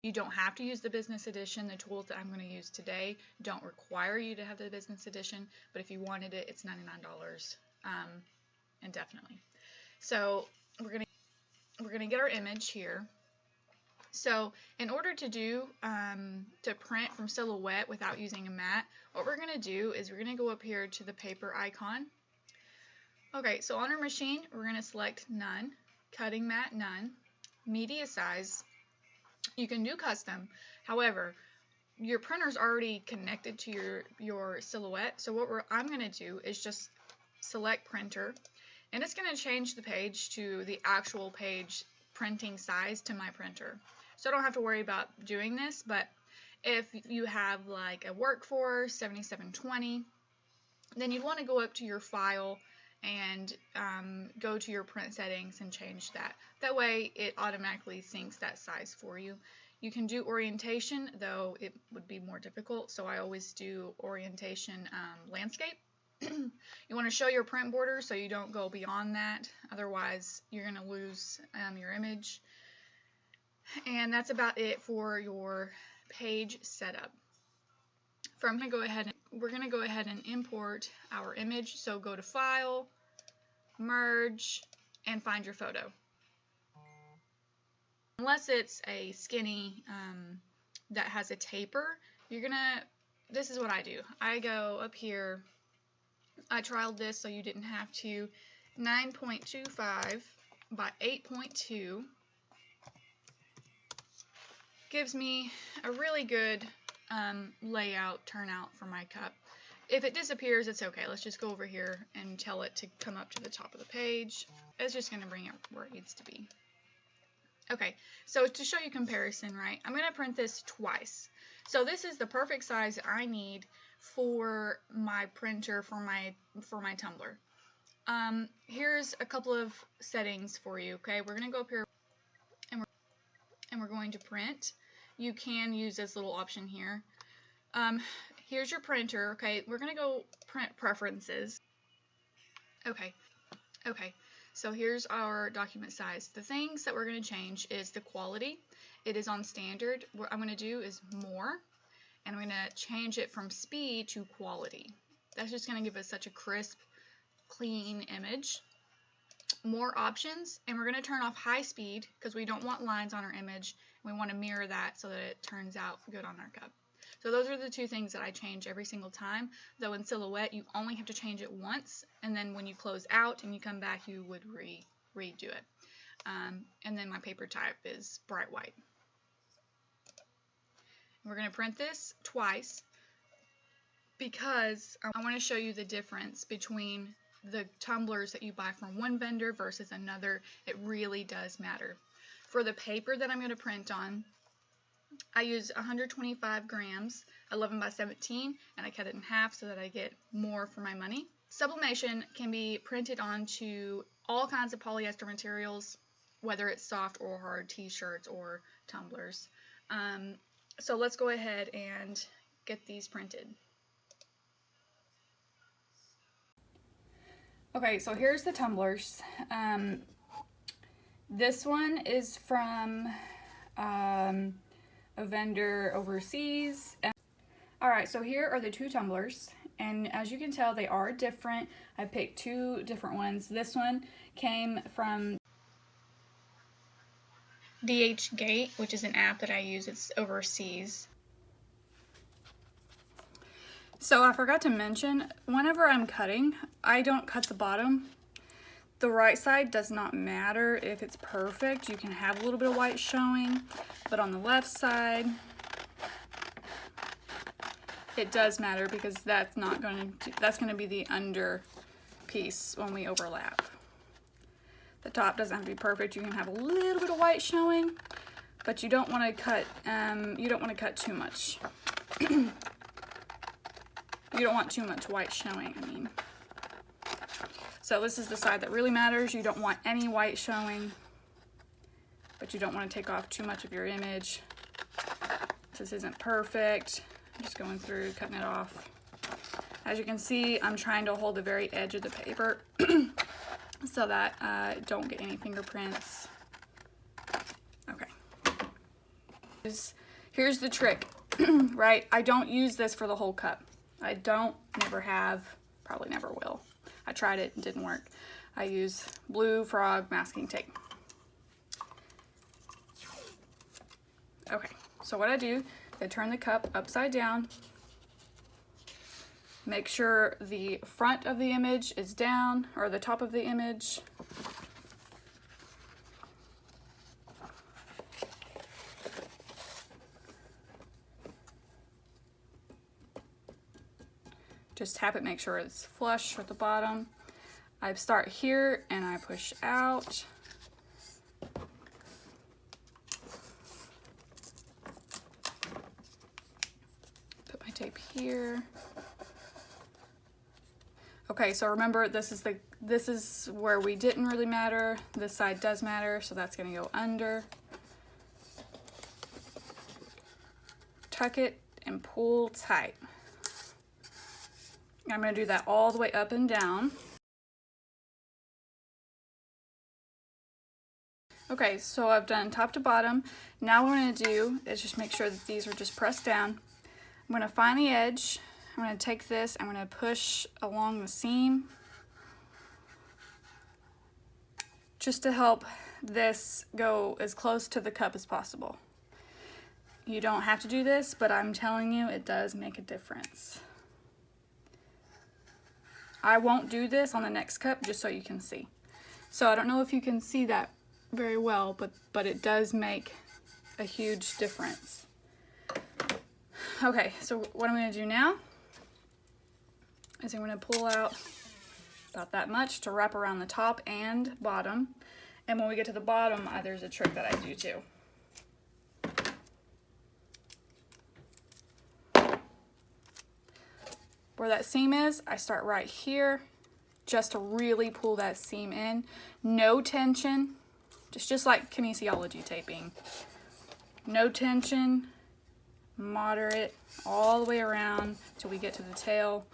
You don't have to use the business edition. The tools that I'm going to use today don't require you to have the business edition, but if you wanted it, it's $99 indefinitely. So we're going to get our image here. So in order to to print from Silhouette without using a mat, what we're going to do is we're going to go up here to the paper icon. Okay, so on our machine, we're going to select none, cutting mat none, media size. You can do custom. However, your printer's already connected to your Silhouette. So what I'm going to do is just select printer, and it's going to change the page to the actual page printing size to my printer. So I don't have to worry about doing this, but if you have like a Workforce 7720, then you'd want to go up to your file and go to your print settings and change that. That way it automatically syncs that size for you. You can do orientation, though it would be more difficult, so I always do orientation landscape. You want to show your print border so you don't go beyond that, otherwise you're going to lose your image. And that's about it for your page setup. We're going to go ahead and import our image. So go to File, Merge, and find your photo. Unless it's a skinny that has a taper, this is what I do. I go up here, I trialed this so you didn't have to, 9.25 by 8.2. Gives me a really good layout turnout for my cup. If it disappears, it's okay. Let's just go over here and tell it to come up to the top of the page. It's just going to bring it where it needs to be. Okay, so to show you comparison, right, I'm going to print this twice. So this is the perfect size I need for my printer, for my tumbler. Here's a couple of settings for you, okay? We're going to go up here and we're going to print. You can use this little option here. Here's your printer, okay? We're going to go print preferences. Okay, so here's our document size. The things that we're going to change is the quality. It is on standard. What I'm going to do is more, and I'm going to change it from speed to quality. That's just going to give us such a crisp, clean image. More options, and we're going to turn off high speed because we don't want lines on our image. We want to mirror that so that it turns out good on our cup. So those are the two things that I change every single time, though in Silhouette you only have to change it once, and then when you close out and you come back you would redo it. And then my paper type is bright white. We're going to print this twice because I want to show you the difference between the tumblers that you buy from one vendor versus another. It really does matter. For the paper that I'm going to print on, I use 125 grams, 11 by 17, and I cut it in half so that I get more for my money. Sublimation can be printed onto all kinds of polyester materials, whether it's soft or hard, t-shirts or tumblers. So let's go ahead and get these printed. Okay, so here's the tumblers. This one is from a vendor overseas. Alright, so here are the two tumblers, and as you can tell they are different. I picked two different ones. This one came from DHgate, which is an app that I use. It's overseas. So I forgot to mention, whenever I'm cutting, I don't cut the bottom. The right side does not matter if it's perfect. You can have a little bit of white showing, but on the left side, it does matter because that's going to be the under piece when we overlap. The top doesn't have to be perfect. You can have a little bit of white showing, but you don't want to cut. You don't want to cut too much. You don't want too much white showing, I mean. So this is the side that really matters. You don't want any white showing, but you don't want to take off too much of your image. This isn't perfect. I'm just going through, cutting it off. As you can see, I'm trying to hold the very edge of the paper so that I don't get any fingerprints. Okay. Here's the trick, right? I don't use this for the whole cup. I don't, never have, probably never will. I tried it, it didn't work. I use Blue Frog masking tape. Okay, so what I do, I turn the cup upside down. Make sure the front of the image is down, or the top of the image. Just tap it, make sure it's flush with the bottom. I start here and I push out. Put my tape here. Okay, so remember this is where we didn't really matter. This side does matter, so that's gonna go under. Tuck it and pull tight. I'm going to do that all the way up and down. Okay, so I've done top to bottom. Now what I'm going to do is just make sure that these are just pressed down. I'm going to find the edge. I'm going to take this, I'm going to push along the seam just to help this go as close to the cup as possible. You don't have to do this, but I'm telling you, it does make a difference. I won't do this on the next cup just so you can see. So I don't know if you can see that very well, but it does make a huge difference. Okay, so what I'm going to do now is I'm going to pull out about that much to wrap around the top and bottom. And when we get to the bottom, there's a trick that I do too. Where that seam is, I start right here just to really pull that seam in. No tension, just like kinesiology taping. No tension, moderate, all the way around till we get to the tail.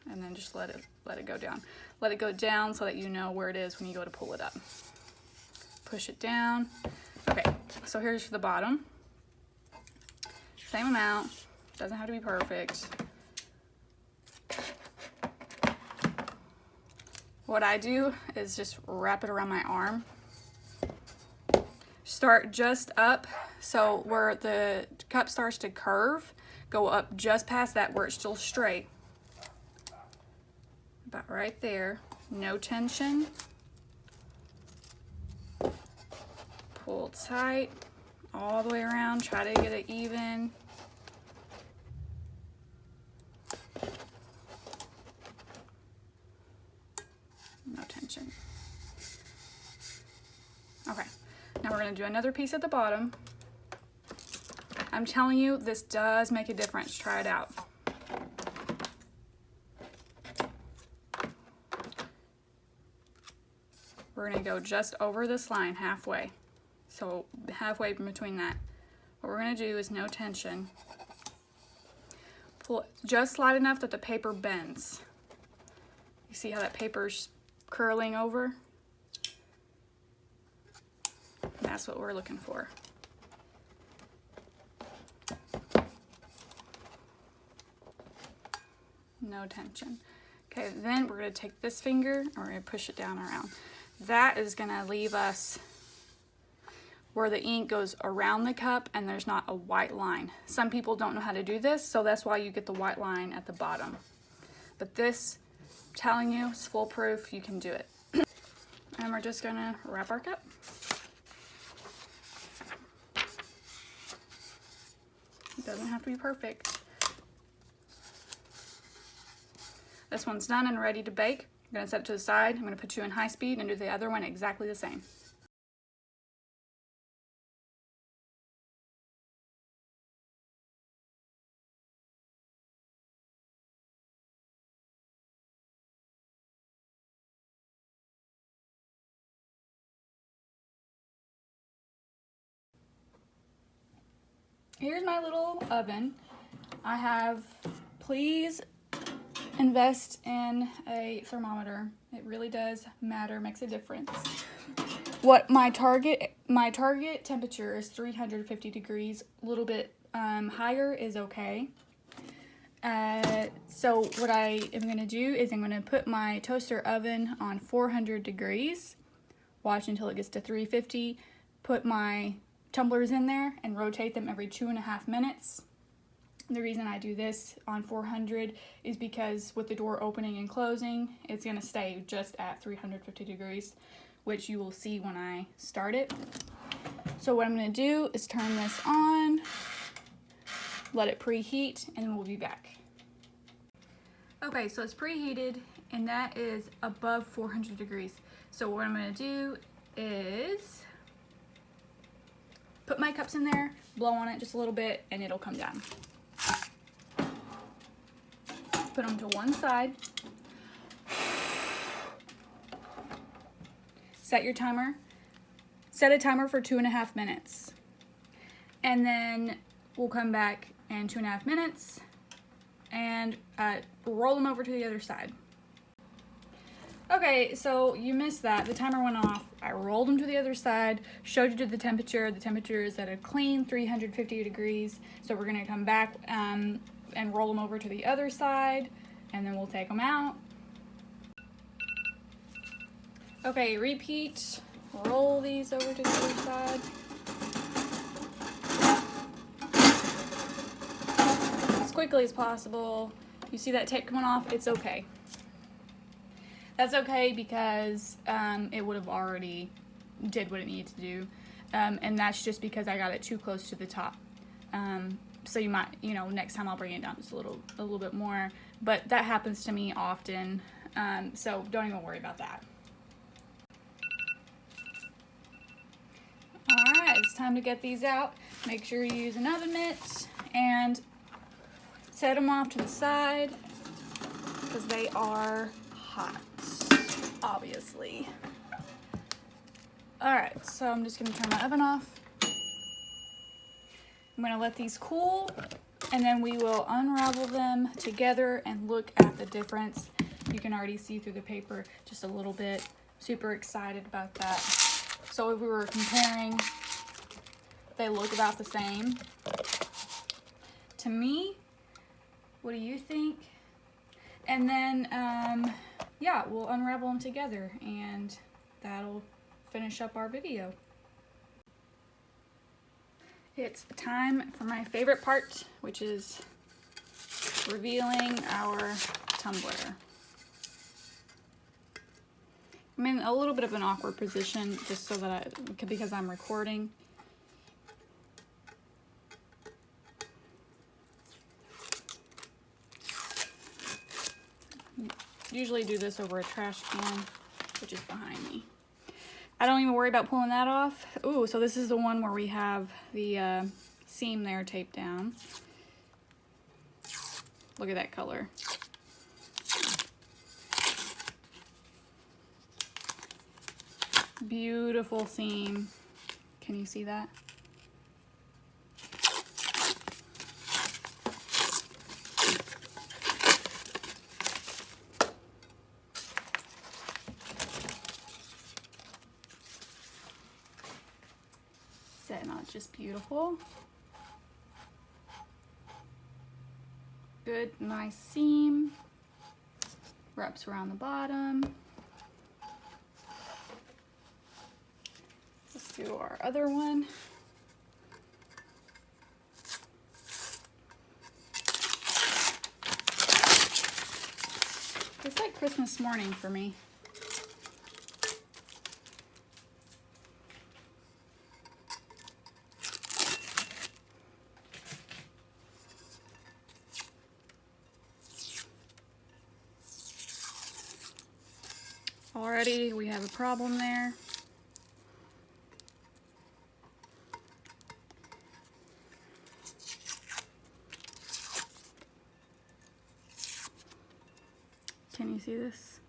And then just let it go down. Let it go down so that you know where it is when you go to pull it up. Push it down. Okay, so here's the bottom. Same amount. Doesn't have to be perfect. What I do is just wrap it around my arm. Start just up, so where the cup starts to curve, go up just past that where it's still straight. About right there. No tension. Pull tight all the way around. Try to get it even. No tension. Okay, now we're going to do another piece at the bottom. I'm telling you, this does make a difference. Try it out. We're going to go just over this line halfway. So halfway in between that. What we're going to do is no tension. Pull it just slight enough that the paper bends. You see how that paper's curling over? That's what we're looking for. No tension. Okay, then we're going to take this finger and we're going to push it down around. That is going to leave us where the ink goes around the cup and there's not a white line. Some people don't know how to do this, so that's why you get the white line at the bottom. But this, I'm telling you, it's foolproof. You can do it. And we're just gonna wrap our cup. It doesn't have to be perfect. This one's done and ready to bake. I'm gonna set it to the side. I'm gonna put you in high speed and do the other one exactly the same. Here's my little oven. I have, please invest in a thermometer. It really does matter, makes a difference. What my target temperature is 350 degrees. A little bit higher is okay. So what I am going to do is I'm going to put my toaster oven on 400 degrees. Watch until it gets to 350. Put my tumblers in there and rotate them every 2.5 minutes. The reason I do this on 400 is because with the door opening and closing, it's going to stay just at 350 degrees, which you will see when I start it. So what I'm going to do is turn this on, let it preheat, and then we'll be back. Okay, so it's preheated, and that is above 400 degrees. So what I'm going to do is put my cups in there, blow on it just a little bit, and it'll come down. Put them to one side. Set your timer. Set a timer for 2.5 minutes. And then we'll come back in 2.5 minutes and roll them over to the other side. Okay, so you missed that. The timer went off. I rolled them to the other side, showed you the temperature. The temperature is at a clean 350 degrees. So we're gonna come back and roll them over to the other side, and then we'll take them out. Okay, repeat. Roll these over to the other side. As quickly as possible. You see that tape coming off? It's okay. That's okay because it would have already did what it needed to do. And that's just because I got it too close to the top. So you might, next time I'll bring it down just a little bit more. But that happens to me often. So don't even worry about that. Alright, it's time to get these out. Make sure you use an oven mitt and set them off to the side because they are hot, obviously. Alright, so I'm just going to turn my oven off. I'm going to let these cool, and then we will unravel them together and look at the difference. You can already see through the paper just a little bit. Super excited about that. So if we were comparing, they look about the same. To me, what do you think? And then, yeah, we'll unravel them together, and that'll finish up our video. It's time for my favorite part, which is revealing our tumbler. I'm in a little bit of an awkward position just so that because I'm recording. Usually do this over a trash can, which is behind me. I don't even worry about pulling that off. Ooh, so this is the one where we have the seam there taped down. Look at that color. Beautiful seam. Can you see that? Setting out just beautiful. Good, nice seam. Wraps around the bottom. Let's do our other one. It's like Christmas morning for me. Already we have a problem there. Can you see this?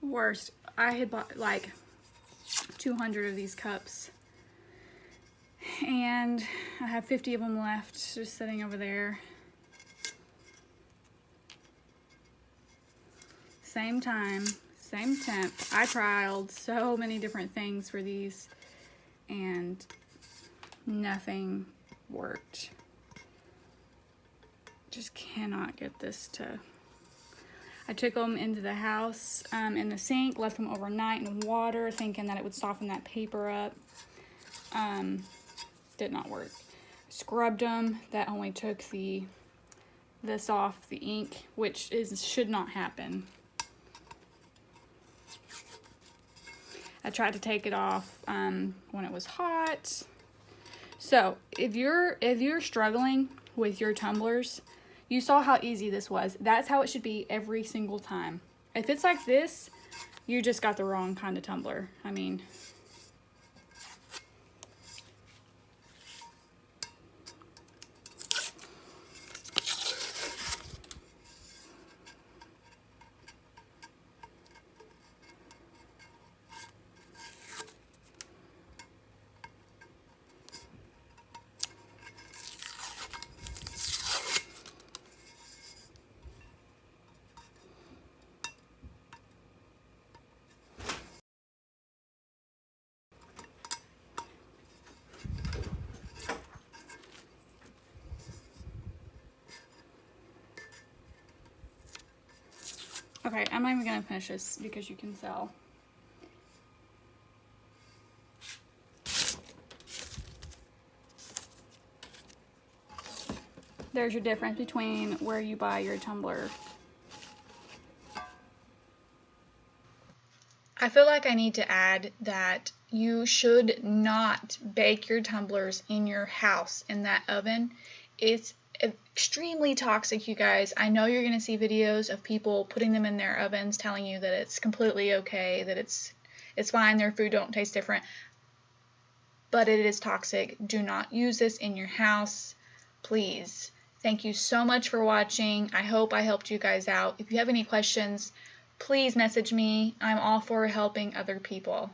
Worst, I had bought like 200 of these cups and I have 50 of them left just sitting over there. same time, same temp. I trialed so many different things for these and nothing worked. Just cannot get this to... I took them into the house in the sink, left them overnight in water, thinking that it would soften that paper up. Did not work. Scrubbed them. That only took this off the ink, which should not happen. I tried to take it off when it was hot. So if you're struggling with your tumblers, you saw how easy this was. That's how it should be every single time. If it's like this, you just got the wrong kind of tumbler. I mean, okay, I'm not even gonna finish this because you can tell. There's your difference between where you buy your tumbler. I feel like I need to add that you should not bake your tumblers in your house in that oven. It's extremely toxic, you guys. I know you're going to see videos of people putting them in their ovens telling you that it's completely okay, that it's fine, their food don't taste different, but it is toxic. Do not use this in your house, please. Thank you so much for watching. I hope I helped you guys out. If you have any questions, please message me. I'm all for helping other people.